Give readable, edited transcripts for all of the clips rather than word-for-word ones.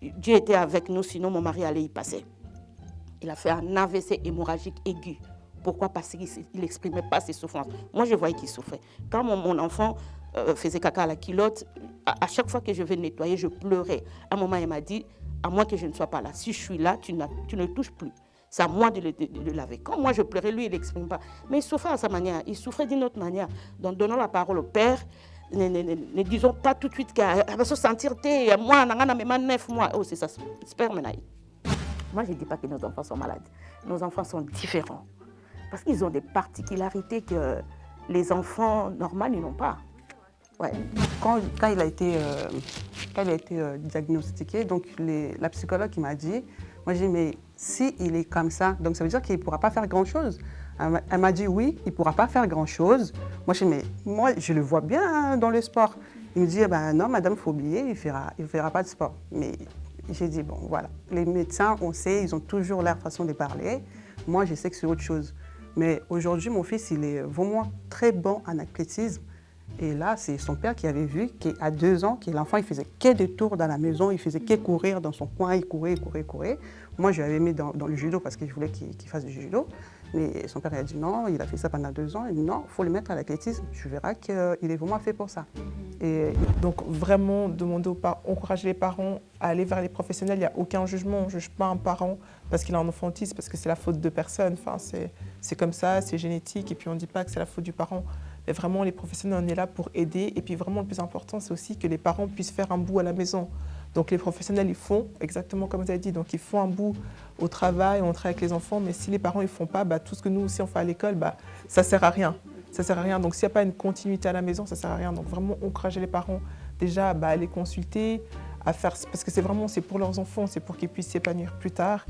Dieu était avec nous, sinon mon mari allait y passer. Il a fait un AVC hémorragique aigu. Pourquoi? Parce qu'il n'exprimait pas ses souffrances. Moi, je voyais qu'il souffrait. Quand mon enfant faisait caca à la culotte, à chaque fois que je vais nettoyer, je pleurais. À un moment, il m'a dit, à moins que je ne sois pas là, si je suis là, tu ne touches plus. C'est à moi de le laver. Quand moi je pleurais, lui, il n'exprime pas. Mais il souffrait à sa manière. Il souffrait d'une autre manière. Donc, donnons la parole au Père. Ne disons pas tout de suite qu'elle va se sentir, moi, on a même 9 mois. Oh, c'est ça, sperme. Moi, je ne dis pas que nos enfants sont malades. Nos enfants sont différents. Parce qu'ils ont des particularités que les enfants normaux n'ont pas. Ouais. Quand il a été, diagnostiqué, donc la psychologue qui m'a dit, moi j'ai dit, mais s'il est comme ça, donc ça veut dire qu'il ne pourra pas faire grand-chose. Elle m'a dit oui, il ne pourra pas faire grand-chose. Moi j'ai dit, mais moi je le vois bien dans le sport. Il me dit, non madame, il faut oublier, il ne fera pas de sport. Mais j'ai dit, bon voilà, les médecins, on sait, ils ont toujours leur façon de parler. Moi je sais que c'est autre chose. Mais aujourd'hui, mon fils, il est vraiment très bon en athlétisme. Et là, c'est son père qui avait vu qu'à 2 ans, que l'enfant, il faisait que des tours dans la maison, il faisait que courir dans son coin, il courait. Moi, je l'avais mis dans le judo parce que je voulais qu'il fasse du judo. Mais son père a dit non, il a fait ça pendant 2 ans. Il dit non, il faut le mettre à l'athlétisme. Tu verras qu'il est vraiment fait pour ça. Et donc, vraiment, encourager les parents à aller vers les professionnels. Il n'y a aucun jugement. On ne juge pas un parent parce qu'il a un enfant autiste, parce que c'est la faute de personne. Enfin, c'est comme ça, c'est génétique. Et puis, on ne dit pas que c'est la faute du parent. Mais vraiment, les professionnels, on est là pour aider. Et puis, vraiment, le plus important, c'est aussi que les parents puissent faire un bout à la maison. Donc, les professionnels, ils font exactement comme vous avez dit. Donc, ils font un bout au travail, on travaille avec les enfants. Mais si les parents ne font pas, tout ce que nous aussi, on fait à l'école, ça ne sert à rien. Ça sert à rien. Donc, s'il n'y a pas une continuité à la maison, ça ne sert à rien. Donc, vraiment, encourager les parents déjà à les consulter, à faire, parce que c'est pour leurs enfants, c'est pour qu'ils puissent s'épanouir plus tard.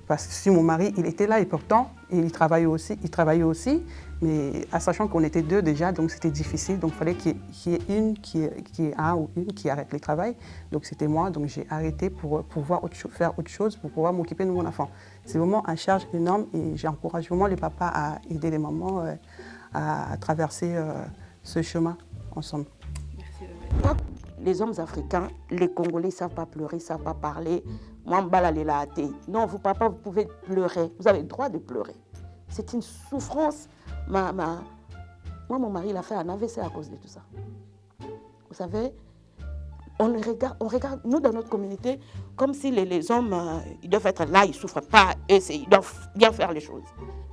Parce que si mon mari, il était là et pourtant, il travaillait aussi, mais en sachant qu'on était 2 déjà, donc c'était difficile. Donc il fallait qu'il y ait un ou une qui arrête le travail. Donc c'était moi, donc j'ai arrêté pour pouvoir faire autre chose, pour pouvoir m'occuper de mon enfant. C'est vraiment une charge énorme et j'encourage vraiment les papas à aider les mamans à traverser ce chemin ensemble. Merci. Les hommes africains, les Congolais ne savent pas pleurer, ne savent pas parler. Moi, non, vous, papa, vous pouvez pleurer. Vous avez le droit de pleurer. C'est une souffrance. Moi, mon mari, il a fait un AVC à cause de tout ça. Vous savez, on regarde, nous, dans notre communauté, comme si les hommes, ils doivent être là, ils ne souffrent pas, ils doivent bien faire les choses.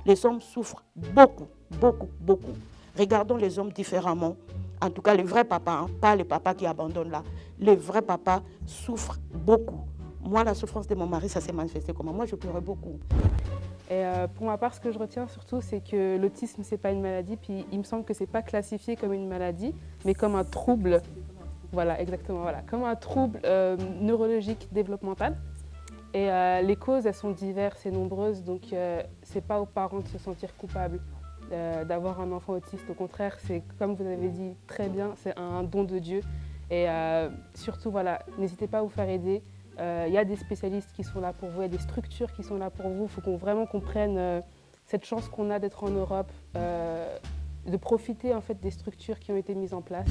Les hommes souffrent beaucoup, beaucoup, beaucoup. Regardons les hommes différemment. En tout cas, les vrais papas, pas les papas qui abandonnent là. Les vrais papas souffrent beaucoup. Moi, la souffrance de mon mari, ça s'est manifesté comment? Moi, je pleurais beaucoup. Et pour ma part, ce que je retiens surtout, c'est que l'autisme, ce n'est pas une maladie. Puis il me semble que ce n'est pas classifié comme une maladie, mais comme un trouble. Voilà, exactement. Voilà. Comme un trouble neurologique développemental. Et les causes, elles sont diverses et nombreuses. Donc, ce n'est pas aux parents de se sentir coupables d'avoir un enfant autiste. Au contraire, c'est, comme vous avez dit très bien, c'est un don de Dieu. Et surtout, voilà, n'hésitez pas à vous faire aider. Il y a des spécialistes qui sont là pour vous, il y a des structures qui sont là pour vous. Il faut vraiment qu'on prenne cette chance qu'on a d'être en Europe, de profiter en fait des structures qui ont été mises en place.